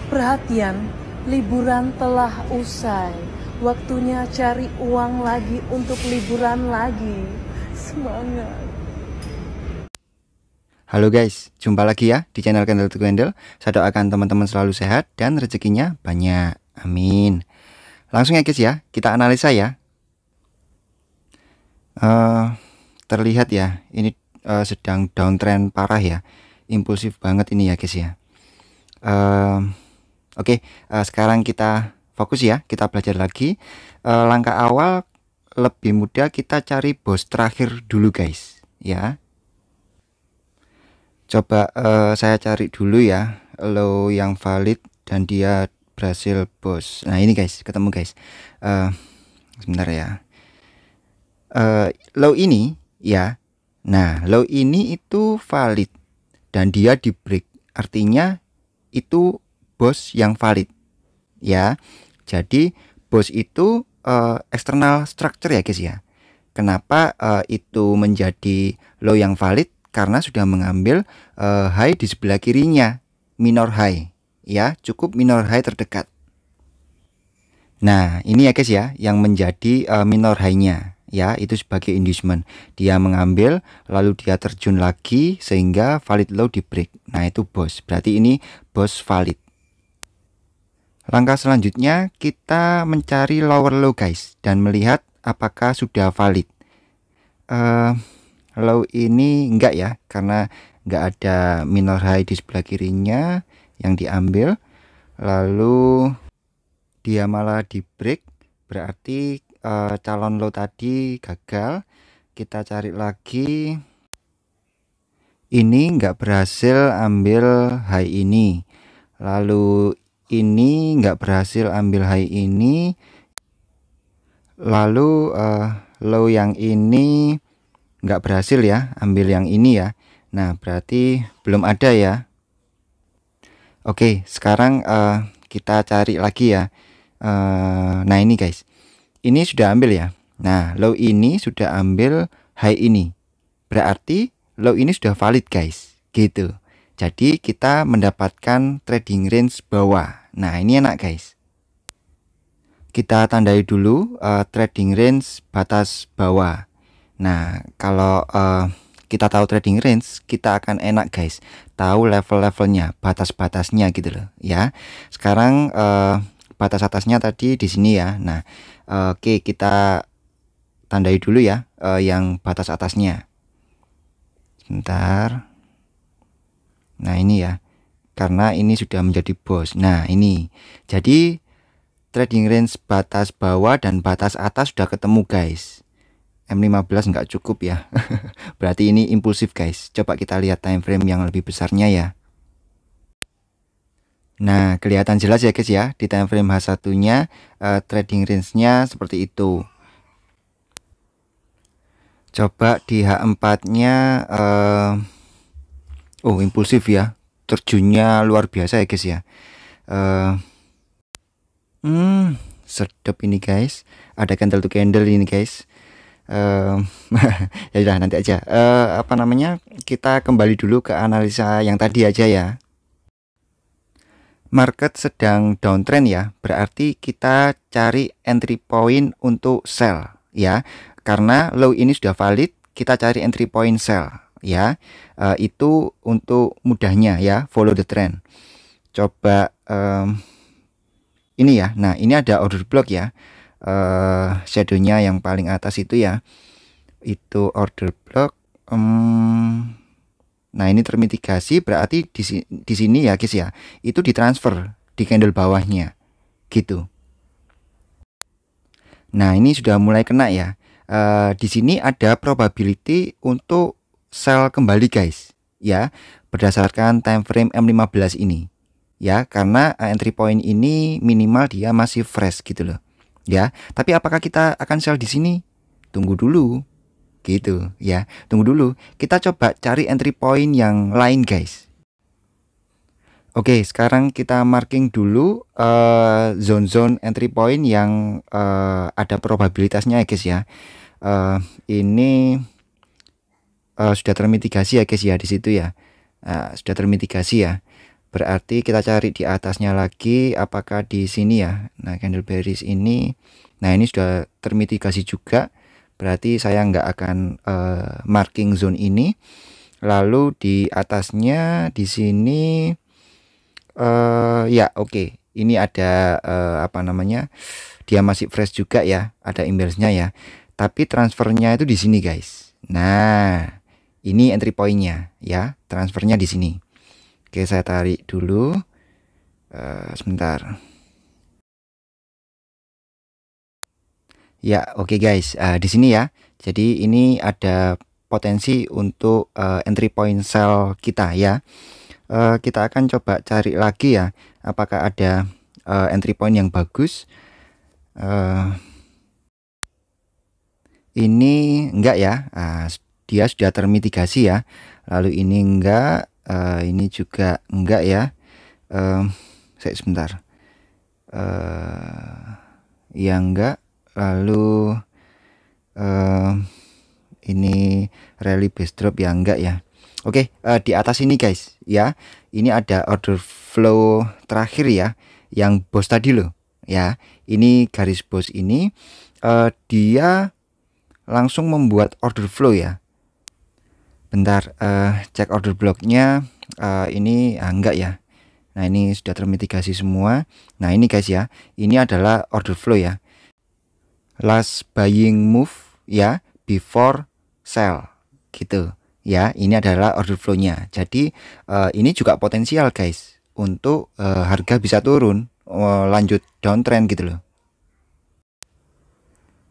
Perhatian, liburan telah usai. Waktunya cari uang lagi untuk liburan lagi. Semangat. Halo guys, jumpa lagi ya di channel Candle to Candle. Saya doakan teman-teman selalu sehat dan rezekinya banyak. Amin. Langsung ya guys ya, kita analisa ya. Terlihat ya, ini sedang downtrend parah ya. Impulsif banget ini ya guys ya. Oke, sekarang kita fokus ya, kita belajar lagi. Langkah awal lebih mudah, kita cari bos terakhir dulu guys ya. Coba saya cari dulu ya low yang valid dan dia berhasil bos. Nah ini guys, ketemu guys. Sebentar ya. Low ini ya. Nah low ini itu valid dan dia di break. Artinya itu bos yang valid ya. Jadi bos itu external structure ya guys ya. Kenapa itu menjadi low yang valid? Karena sudah mengambil high di sebelah kirinya, minor high ya, cukup minor high terdekat. Nah ini ya guys ya, yang menjadi minor high-nya ya, itu sebagai inducement. Dia mengambil lalu dia terjun lagi sehingga valid low di break. Nah itu bos, berarti ini bos valid. Langkah selanjutnya kita mencari lower low guys dan melihat apakah sudah valid. Low ini enggak ya, karena enggak ada minor high di sebelah kirinya yang diambil, lalu dia malah di break, berarti calon low tadi gagal. Kita cari lagi, ini enggak berhasil ambil high ini, lalu ini enggak berhasil ambil high ini, lalu low yang ini nggak berhasil ya ambil yang ini ya. Nah berarti belum ada ya. Oke, sekarang kita cari lagi ya. Nah ini guys, ini sudah ambil ya. Nah low ini sudah ambil high ini, berarti low ini sudah valid guys gitu. Jadi kita mendapatkan trading range bawah. Nah ini enak guys. Kita tandai dulu trading range batas bawah. Nah kalau kita tahu trading range, kita akan enak guys, tahu level-levelnya, batas-batasnya gitu loh ya. Sekarang batas atasnya tadi di sini ya. Nah oke, kita tandai dulu ya yang batas atasnya. Sebentar. Nah ini ya, karena ini sudah menjadi bos. Nah ini jadi trading range batas bawah dan batas atas sudah ketemu guys. M15 nggak cukup ya. Berarti ini impulsif guys. Coba kita lihat time frame yang lebih besarnya ya. Nah kelihatan jelas ya guys ya, di time frame H1 nya trading range nya seperti itu. Coba di H4 nya oh impulsif ya, terjunnya luar biasa ya guys ya. Sedap ini guys, ada candle to candle ini guys. Ya udah nanti aja. Apa namanya, kita kembali dulu ke analisa yang tadi aja ya. Market sedang downtrend ya, berarti kita cari entry point untuk sell ya. Karena low ini sudah valid, kita cari entry point sell ya. Itu untuk mudahnya ya, follow the trend. Coba ini ya. Nah ini ada order block ya. Shadownya yang paling atas itu ya, itu order block. Nah ini termitigasi, berarti di sini ya guys ya, itu ditransfer di candle bawahnya gitu. Nah ini sudah mulai kena ya. Di sini ada probability untuk sell kembali guys ya, berdasarkan time frame M15 ini ya, karena entry point ini minimal dia masih fresh gitu loh ya. Tapi apakah kita akan sell di sini? Tunggu dulu gitu ya, tunggu dulu. Kita coba cari entry point yang lain guys. Oke, sekarang kita marking dulu zone-zone entry point yang ada probabilitasnya ya guys ya. Ini sudah termitigasi ya guys ya, di situ ya. Sudah termitigasi ya. Berarti kita cari di atasnya lagi, apakah di sini ya. Nah, candle bearish ini, nah ini sudah termitigasi juga. Berarti saya nggak akan marking zone ini. Lalu di atasnya di sini ya oke. Ini ada apa namanya? Dia masih fresh juga ya, ada imbasnya ya. Tapi transfernya itu di sini guys. Nah, ini entry pointnya ya, transfernya di sini. Oke, saya tarik dulu. Sebentar. Ya, oke guys. Di sini ya. Jadi ini ada potensi untuk entry point sell kita ya. Kita akan coba cari lagi ya, apakah ada entry point yang bagus. Ini enggak ya, dia sudah termitigasi ya. Lalu ini enggak, ini juga enggak ya. Saya sebentar, ya enggak. Lalu ini rally base drop ya enggak ya. Oke, di atas ini guys ya, ini ada order flow terakhir ya, yang bos tadi loh ya. Ini garis bos ini dia langsung membuat order flow ya. Bentar, cek order blocknya. Ini enggak ya. Nah, ini sudah termitigasi semua. Nah, ini guys ya, ini adalah order flow ya, last buying move ya, before sell gitu ya. Ini adalah order flow-nya. Jadi ini juga potensial guys untuk harga bisa turun, lanjut downtrend gitu loh.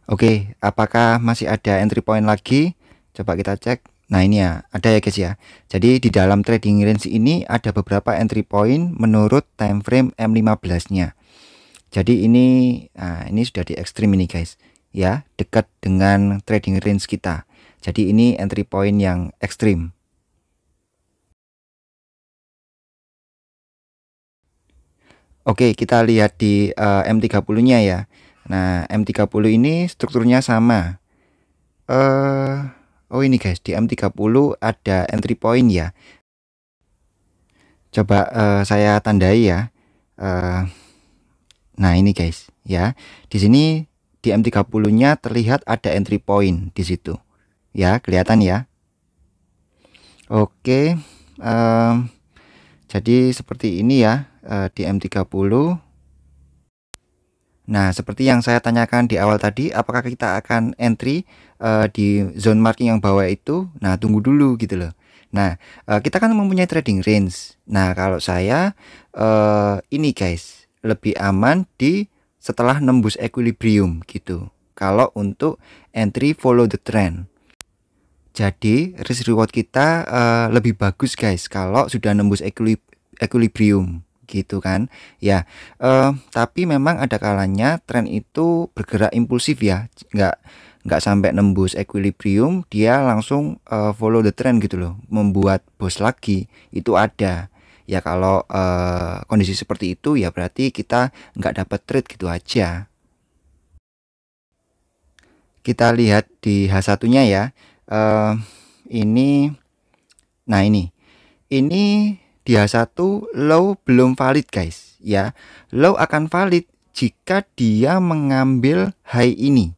Oke, apakah masih ada entry point lagi? Coba kita cek. Nah, ini ya, ada ya guys ya. Jadi di dalam trading range ini ada beberapa entry point menurut time frame M15-nya. Jadi ini sudah di ekstrim ini guys ya, dekat dengan trading range kita. Jadi ini entry point yang ekstrim. Oke, kita lihat di M30-nya ya. Nah, M30 ini strukturnya sama. Oh ini guys, di M30 ada entry point ya. Coba saya tandai ya. Nah, ini guys ya. Di sini di M30-nya terlihat ada entry point di situ. Ya, kelihatan ya. Oke. Jadi seperti ini ya di M30. Nah, seperti yang saya tanyakan di awal tadi, apakah kita akan entry di zone marking yang bawah itu? Nah, tunggu dulu gitu loh. Nah, kita kan mempunyai trading range. Nah, kalau saya ini guys, lebih aman di setelah nembus equilibrium gitu. Kalau untuk entry follow the trend. Jadi, risk reward kita lebih bagus guys kalau sudah nembus equilibrium gitu kan ya. Tapi memang ada kalanya tren itu bergerak impulsif ya, nggak sampai nembus equilibrium dia langsung follow the trend gitu loh, membuat bos lagi itu ada ya. Kalau kondisi seperti itu ya berarti kita nggak dapat trade gitu aja. Kita lihat di H1 nya ya. Ini nah ini di H1 low belum valid guys ya. Low akan valid jika dia mengambil high ini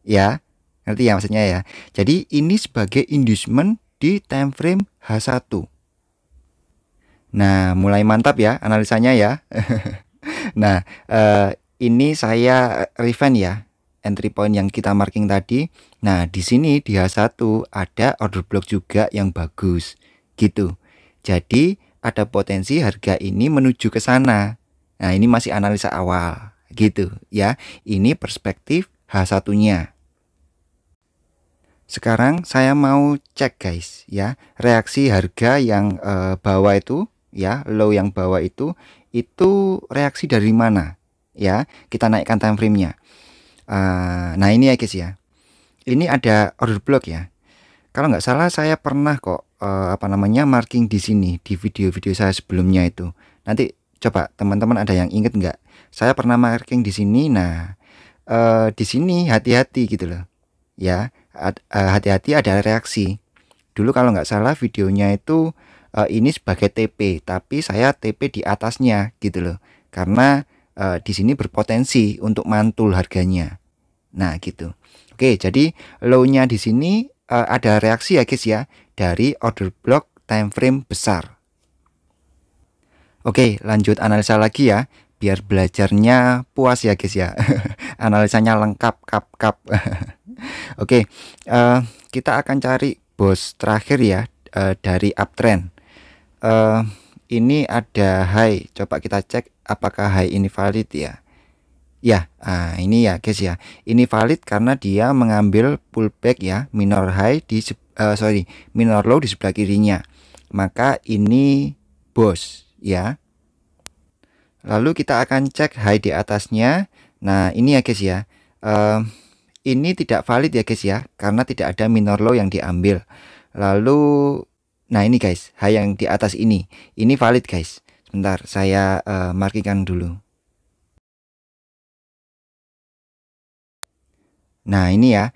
ya, ngerti ya maksudnya ya. Jadi ini sebagai inducement di time frame H1. Nah, mulai mantap ya analisanya ya. Nah, ini saya refine ya entry point yang kita marking tadi. Nah, di sini di H1 ada order block juga yang bagus gitu. Jadi ada potensi harga ini menuju ke sana. Nah, ini masih analisa awal gitu ya. Ini perspektif H1-nya. Sekarang saya mau cek guys ya, reaksi harga yang bawah itu ya, low yang bawah itu reaksi dari mana ya. Kita naikkan time frame-nya. Nah, ini ya guys ya. Ini ada order block ya. Kalau nggak salah saya pernah kok marking di sini di video-video saya sebelumnya itu. Nanti coba teman-teman ada yang inget nggak? Saya pernah marking di sini. Nah, di sini hati-hati gitu loh. Ya, hati-hati ada reaksi. Dulu kalau nggak salah videonya itu ini sebagai TP, tapi saya TP di atasnya gitu loh. Karena di sini berpotensi untuk mantul harganya. Nah, gitu. Oke, jadi low-nya di sini ada reaksi ya guys ya dari order block time frame besar. Oke, lanjut analisa lagi ya, biar belajarnya puas ya guys ya. Analisanya lengkap kap. Oke, kita akan cari bos terakhir ya dari uptrend. Ini ada high, coba kita cek apakah high ini valid ya. Ya, ini ya guys ya, ini valid karena dia mengambil pullback ya, minor minor low di sebelah kirinya. Maka ini bos ya. Lalu kita akan cek high di atasnya. Nah, ini ya guys ya, ini tidak valid ya guys ya, karena tidak ada minor low yang diambil. Lalu, nah ini guys, high yang di atas ini valid guys. Sebentar, saya markikan dulu. Nah ini ya,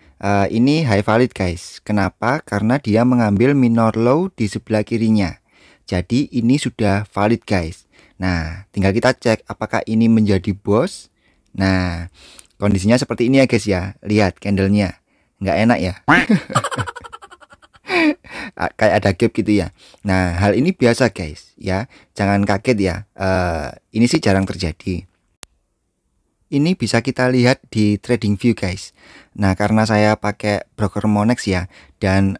ini high valid guys. Kenapa? Karena dia mengambil minor low di sebelah kirinya. Jadi ini sudah valid guys. Nah, tinggal kita cek apakah ini menjadi bos. Nah, kondisinya seperti ini ya guys ya. Lihat candlenya, nggak enak ya. Kayak ada gap gitu ya. Nah, hal ini biasa guys ya. Jangan kaget ya. Ini sih jarang terjadi. Ini bisa kita lihat di TradingView guys. Nah, karena saya pakai broker Monex ya, dan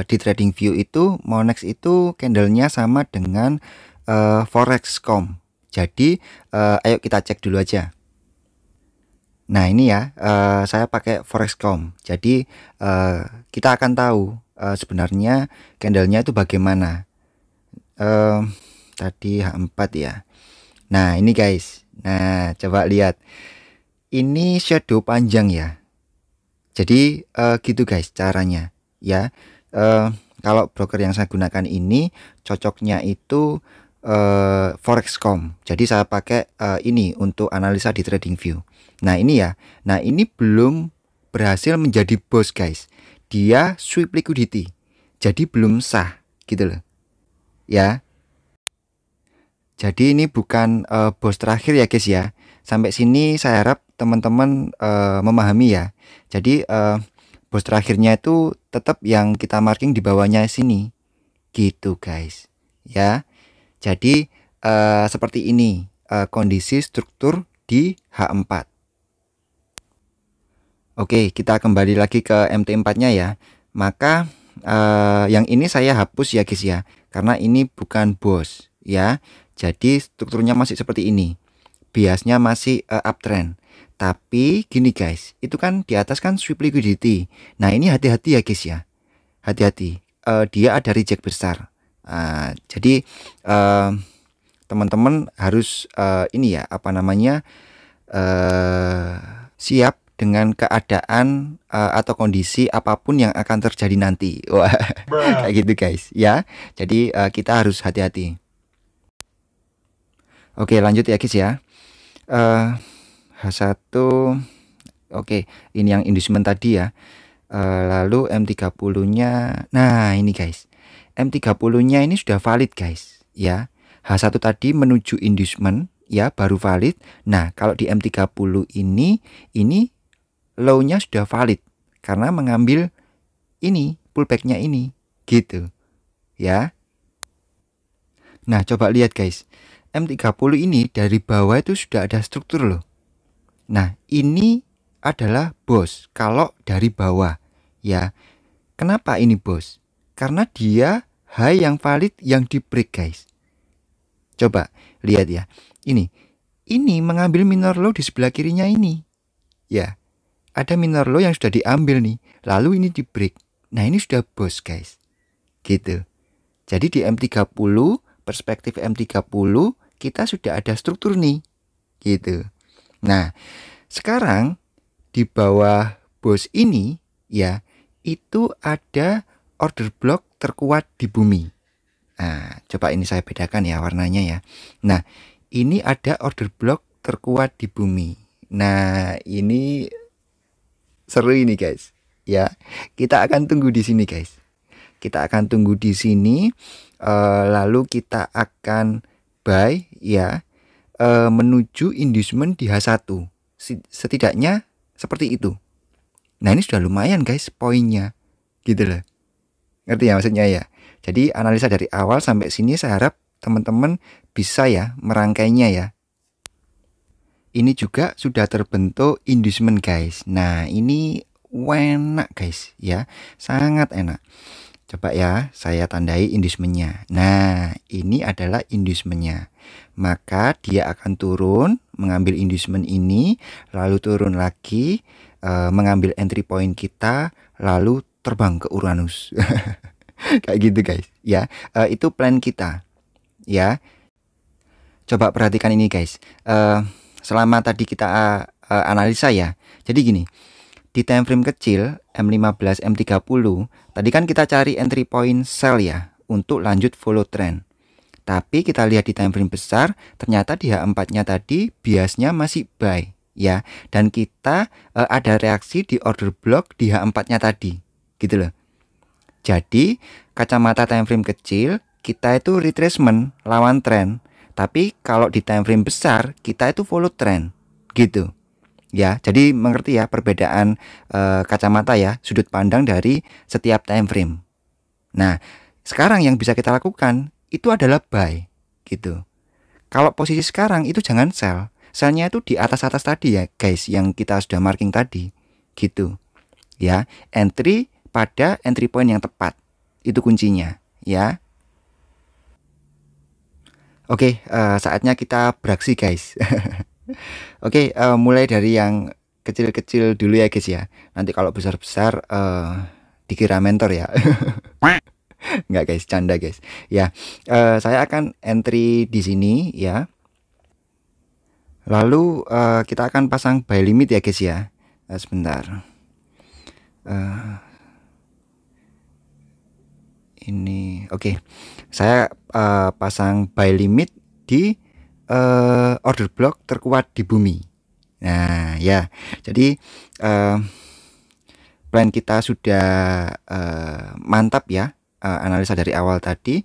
di TradingView itu Monex itu candlenya sama dengan Forex.com. Jadi ayo kita cek dulu aja. Nah ini ya, saya pakai Forex.com. Jadi kita akan tahu sebenarnya candlenya itu bagaimana. Tadi H4 ya. Nah ini guys, nah coba lihat, ini shadow panjang ya. Jadi gitu guys caranya ya. Kalau broker yang saya gunakan ini cocoknya itu Forex.com. Jadi saya pakai ini untuk analisa di TradingView. Nah ini ya, nah ini belum berhasil menjadi bos guys. Dia sweep liquidity, jadi belum sah gitu loh ya. Jadi ini bukan bos terakhir ya guys ya. Sampai sini saya harap teman-teman memahami ya. Jadi bos terakhirnya itu tetap yang kita marking di bawahnya sini. Gitu guys. Ya. Jadi seperti ini kondisi struktur di H4. Oke, kita kembali lagi ke MT4-nya ya. Maka yang ini saya hapus ya guys ya. Karena ini bukan bos ya. Jadi strukturnya masih seperti ini. Biasnya masih uptrend. Tapi gini guys, itu kan di atas kan sweep liquidity. Nah ini hati-hati ya guys ya. Hati-hati. Dia ada reject besar. Jadi teman-teman harus ini ya, apa namanya, siap dengan keadaan atau kondisi apapun yang akan terjadi nanti. Wah, kayak gitu guys ya. Jadi kita harus hati-hati. Oke, lanjut ya guys ya. H1. Oke, ini yang inducement tadi ya. Lalu M30-nya. Nah, ini guys. M30-nya ini sudah valid guys ya. H1 tadi menuju inducement ya, baru valid. Nah, kalau di M30 ini low-nya sudah valid karena mengambil ini pullback-nya ini gitu ya. Nah, coba lihat guys. M30 ini dari bawah itu sudah ada struktur loh. Nah, ini adalah bos kalau dari bawah ya. Kenapa ini bos? Karena dia high yang valid yang di break guys. Coba lihat ya. Ini mengambil minor low di sebelah kirinya ini. Ya. Ada minor low yang sudah diambil nih. Lalu ini di break. Nah, ini sudah bos guys. Gitu. Jadi di M30, perspektif M30 kita sudah ada struktur nih. Gitu. Nah, sekarang di bawah bos ini ya, itu ada order block terkuat di bumi. Nah, coba ini saya bedakan ya warnanya ya. Nah, ini ada order block terkuat di bumi. Nah, ini seru ini guys. Ya, kita akan tunggu di sini guys. Kita akan tunggu di sini lalu kita akan buy ya, menuju inducement di H1. Setidaknya seperti itu. Nah, ini sudah lumayan guys poinnya, gitu loh. Ngerti ya maksudnya ya? Jadi analisa dari awal sampai sini saya harap teman-teman bisa ya merangkainya ya. Ini juga sudah terbentuk inducement guys. Nah, ini enak guys ya, sangat enak. Coba ya saya tandai inducementnya. Nah, ini adalah inducementnya. Maka dia akan turun mengambil inducement ini, lalu turun lagi mengambil entry point kita, lalu terbang ke Uranus. Kayak gitu guys ya. Itu plan kita ya. Coba perhatikan ini guys. Selama tadi kita analisa ya. Jadi gini, di time frame kecil M15 M30 tadi kan kita cari entry point sell ya untuk lanjut follow trend. Tapi kita lihat di time frame besar, ternyata di H4 nya tadi biasnya masih buy ya, dan kita ada reaksi di order block di H4 nya tadi gitu loh. Jadi kacamata time frame kecil kita itu retracement lawan trend, tapi kalau di time frame besar kita itu follow trend gitu ya. Jadi mengerti ya perbedaan kacamata ya, sudut pandang dari setiap time frame. Nah, sekarang yang bisa kita lakukan itu adalah buy gitu. Kalau posisi sekarang itu jangan sell. Sellnya itu di atas-atas tadi ya guys, yang kita sudah marking tadi gitu ya. Entry pada entry point yang tepat, itu kuncinya ya. Oke, saatnya kita beraksi guys. Oke, mulai dari yang kecil-kecil dulu ya guys ya. Nanti kalau besar-besar dikira mentor ya. Enggak guys, canda guys ya. Saya akan entry di sini ya. Lalu kita akan pasang buy limit ya guys ya. Sebentar. Ini oke. Saya pasang buy limit di order block terkuat di bumi. Nah ya, jadi plan kita sudah mantap ya. Analisa dari awal tadi.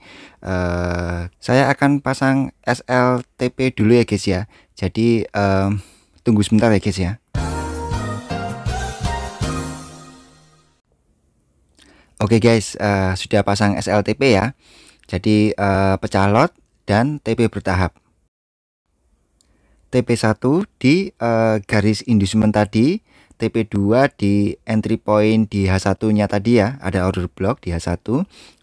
Saya akan pasang SLTP dulu ya guys ya. Jadi tunggu sebentar ya guys ya. Oke guys, sudah pasang SLTP ya. Jadi pecah lot dan TP bertahap. TP1 di garis inducement tadi, TP2 di entry point di H1 nya tadi ya, ada order block di H1.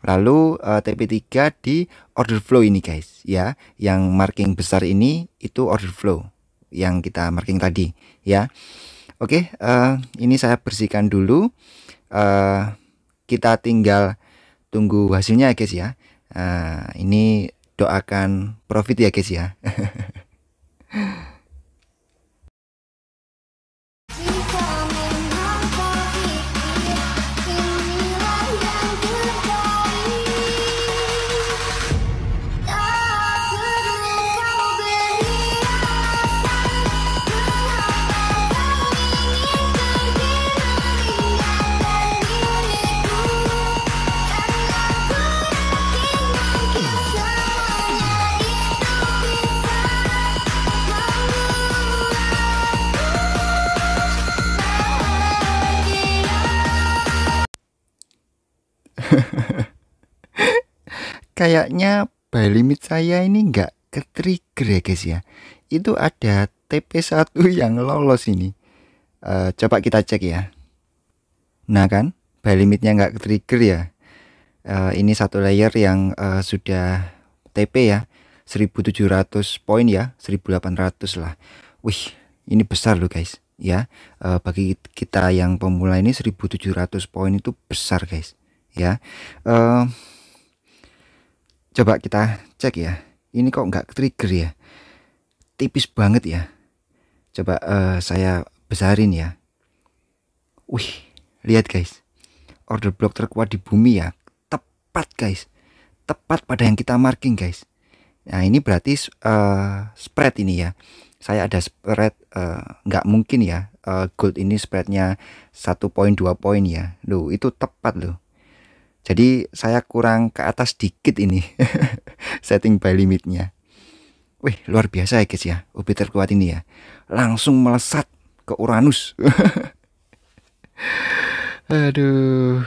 Lalu TP3 di order flow ini guys ya. Yang marking besar ini itu order flow yang kita marking tadi ya. Oke, ini saya bersihkan dulu. Kita tinggal tunggu hasilnya ya guys ya. Ini doakan profit ya guys ya. Kayaknya buy limit saya ini nggak ke trigger ya guys ya. Itu ada TP1 yang lolos ini. Coba kita cek ya. Nah kan, buy limitnya nggak ke trigger ya. Ini satu layer yang sudah TP ya, 1700 poin ya, 1800 lah. Wih, ini besar loh guys ya. Bagi kita yang pemula ini 1700 poin itu besar guys ya. Coba kita cek ya. Ini kok nggak trigger ya? Tipis banget ya. Coba saya besarin ya. Wih, lihat guys. Order block terkuat di bumi ya. Tepat guys. Tepat pada yang kita marking guys. Nah ini berarti spread ini ya. Saya ada spread, nggak mungkin ya. Gold ini spreadnya 1 poin 2 poin ya. Loh itu tepat loh. Jadi saya kurang ke atas dikit ini setting by limitnya. Wih, luar biasa ya guys ya, UB terkuat ini ya. Langsung melesat ke Uranus. Aduh,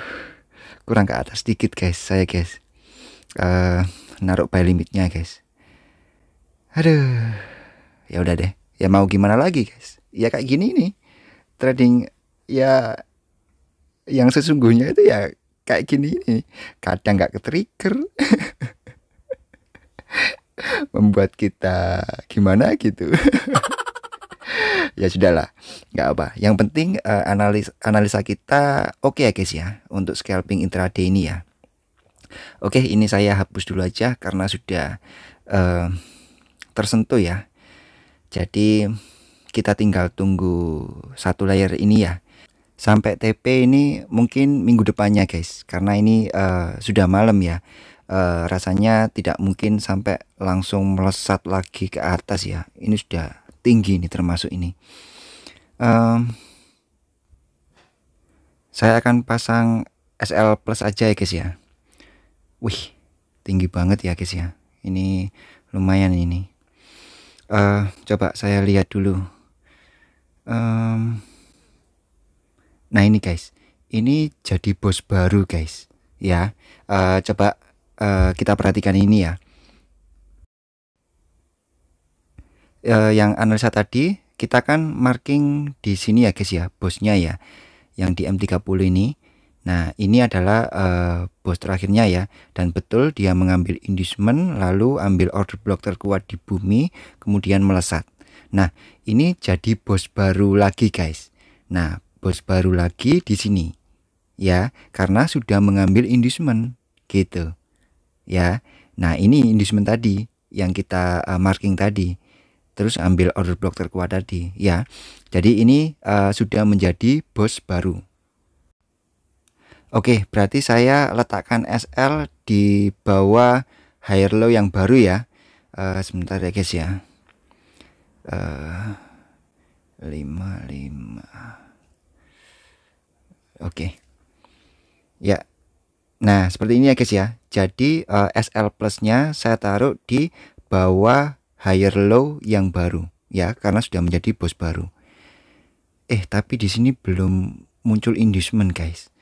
kurang ke atas dikit guys, saya guys. Naruh by limitnya guys. Aduh, ya udah deh. Ya mau gimana lagi guys? Ya kayak gini nih. Trading ya yang sesungguhnya itu ya kayak gini nih. Kadang nggak ke-trigger. Membuat kita gimana gitu. Ya sudahlah, nggak apa. Yang penting analisa kita oke ya guys ya untuk scalping intraday ini ya. Oke, ini saya hapus dulu aja karena sudah tersentuh ya. Jadi kita tinggal tunggu satu layer ini ya. Sampai TP ini mungkin minggu depannya guys, karena ini sudah malam ya. Rasanya tidak mungkin sampai langsung melesat lagi ke atas ya. Ini sudah tinggi nih termasuk ini. Saya akan pasang SL plus aja ya guys ya. Wih, tinggi banget ya guys ya. Ini lumayan ini. Coba saya lihat dulu. Nah ini guys, ini jadi bos baru guys ya. Coba kita perhatikan ini ya. Yang analisa tadi kita kan marking di sini ya guys ya, bosnya ya, yang di M30 ini. Nah ini adalah bos terakhirnya ya, dan betul dia mengambil inducement lalu ambil order block terkuat di bumi kemudian melesat. Nah ini jadi bos baru lagi guys. Nah bos baru lagi di sini ya, karena sudah mengambil inducement gitu ya. Nah ini inducement tadi yang kita marking tadi, terus ambil order block terkuat tadi ya. Jadi ini sudah menjadi bos baru. Oke, berarti saya letakkan SL di bawah higher low yang baru ya. Sebentar ya guys ya. 55. Oke. Ya. Nah, seperti ini ya guys ya. Jadi SL plusnya saya taruh di bawah higher low yang baru ya, karena sudah menjadi bos baru. Tapi di sini belum muncul inducement guys.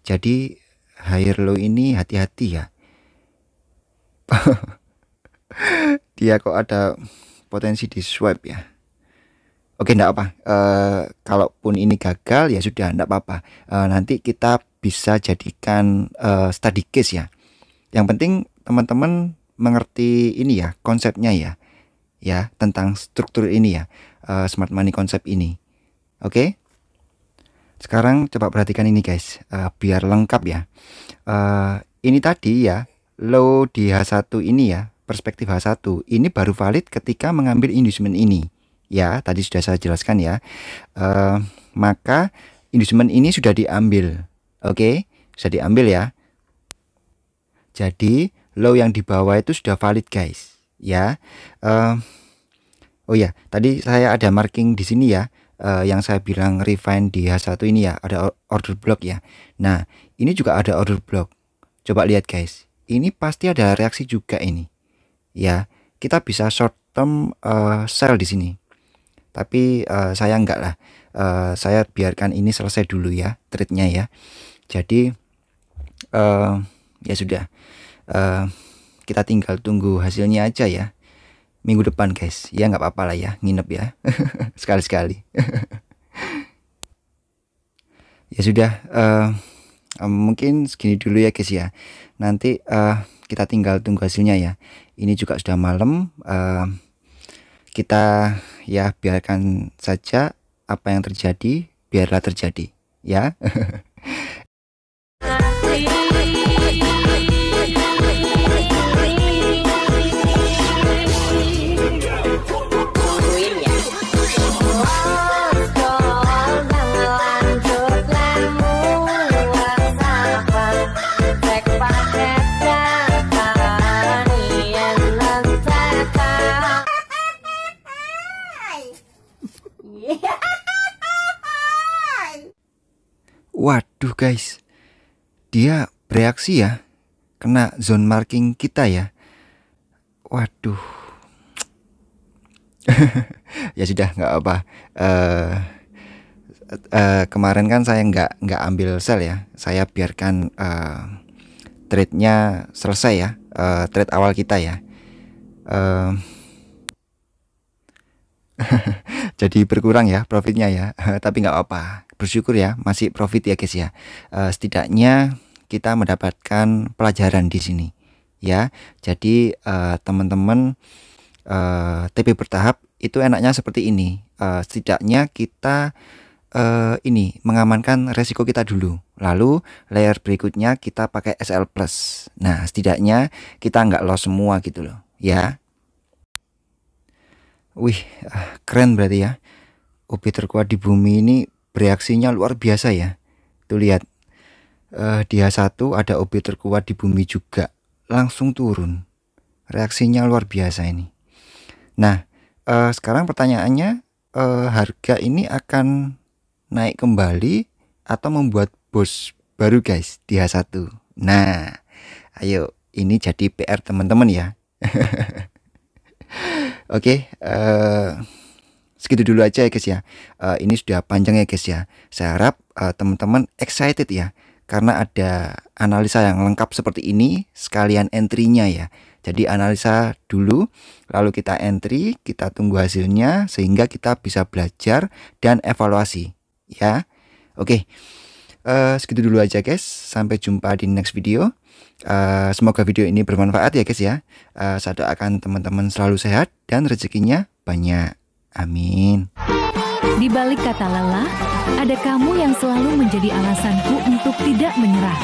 Jadi higher low ini hati-hati ya. Dia kok ada potensi di swipe ya. Oke, enggak apa. Kalaupun ini gagal ya sudah, enggak apa-apa. Nanti kita bisa jadikan study case ya. Yang penting teman-teman mengerti ini ya, konsepnya ya. Ya, tentang struktur ini ya. Smart money konsep ini. Oke. Sekarang coba perhatikan ini guys, biar lengkap ya. Ini tadi ya, low di H1 ini ya, perspektif H1 ini baru valid ketika mengambil inducement ini ya. Tadi sudah saya jelaskan ya. Maka inducement ini sudah diambil. Oke, sudah diambil ya. Jadi low yang di bawah itu sudah valid guys ya. Oh ya, tadi saya ada marking di sini ya. Yang saya bilang refine di H1 ini ya, ada order block ya. Nah ini juga ada order block. Coba lihat guys, ini pasti ada reaksi juga ini ya. Kita bisa short term sell di sini, tapi saya enggak lah. Saya biarkan ini selesai dulu ya trade-nya ya. Jadi ya sudah, kita tinggal tunggu hasilnya aja ya. Minggu depan guys ya, nggak apa-apa lah ya, nginep ya. Sekali-sekali. Ya sudah, mungkin segini dulu ya guys ya. Nanti kita tinggal tunggu hasilnya ya. Ini juga sudah malam. Kita ya biarkan saja apa yang terjadi, biarlah terjadi ya. Waduh guys, dia bereaksi ya, kena zone marking kita ya. Waduh. Ya sudah, nggak apa. Kemarin kan saya nggak ambil sell ya, saya biarkan trade-nya selesai ya, trade awal kita ya. Jadi berkurang ya profitnya ya, tapi nggak apa, bersyukur ya, masih profit ya guys ya. Setidaknya kita mendapatkan pelajaran di sini ya. Jadi teman-teman, TP bertahap itu enaknya seperti ini. Setidaknya kita ini mengamankan resiko kita dulu, lalu layer berikutnya kita pakai SL plus. Nah setidaknya kita nggak loss semua gitu loh ya. Wih, keren berarti ya. OP terkuat di bumi ini bereaksinya luar biasa ya. Tuh lihat, di H1 ada OP terkuat di bumi juga, langsung turun. Reaksinya luar biasa ini. Nah, sekarang pertanyaannya, harga ini akan naik kembali atau membuat bos baru guys di H1. Nah, ayo, ini jadi PR teman-teman ya. Oke, segitu dulu aja ya guys ya. Ini sudah panjang ya guys ya. Saya harap teman-teman excited ya, karena ada analisa yang lengkap seperti ini, sekalian entry-nya ya. Jadi analisa dulu, lalu kita entry, kita tunggu hasilnya sehingga kita bisa belajar dan evaluasi ya. Oke, segitu dulu aja guys. Sampai jumpa di next video. Semoga video ini bermanfaat ya guys ya. Saya doakan teman-teman selalu sehat dan rezekinya banyak. Amin. Di balik kata lelah, ada kamu yang selalu menjadi alasanku untuk tidak menyerah.